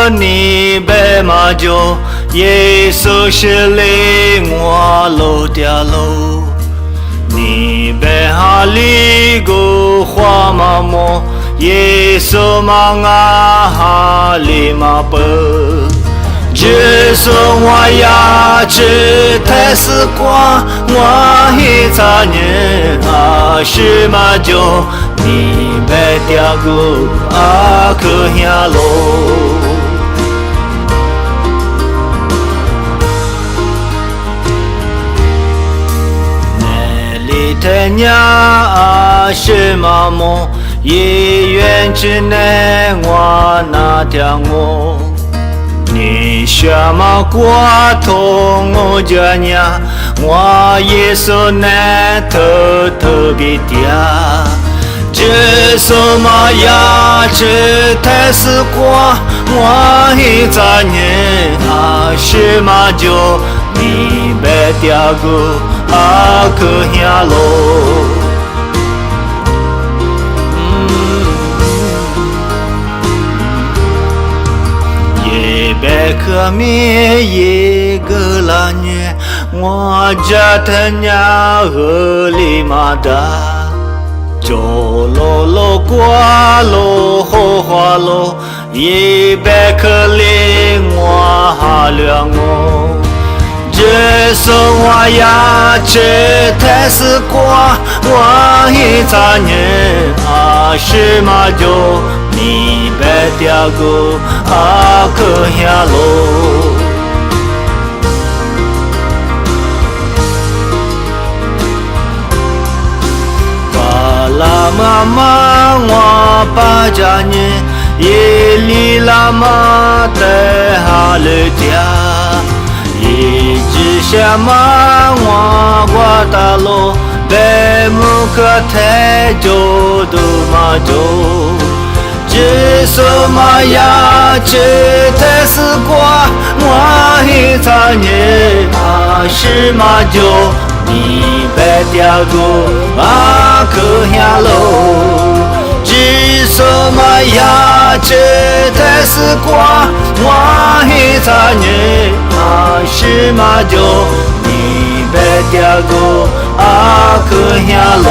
你白马脚，耶稣是领我路条路。你白哈里个花麻木，耶稣嘛啊哈里嘛不。只说我呀，只太时光，我一查年啊是嘛就你白条路啊可下路。太阳啊，是麻木，一远之内我那条我，你学嘛过通我家呀，我也说那特别嗲，这什么呀？这太时光，我一眨眼啊，是嘛就你白条路。啊，可下路，也别可灭一个拉年，我家他娘河里马达，走路路过路后花路，也别可领我哈凉我。这说我呀，这太时光，我一眨眼啊，是嘛就你白条路啊可下路。巴拉妈妈我巴家年，夜里拉妈带哈了家。一直下马我过大路，白木可太久都嘛久，这什么呀？这太时光，我一眨眼啊是嘛久，你白条路啊可下路。这什么呀？这太时光，我一眨眼啊是嘛就你白条路啊可下路。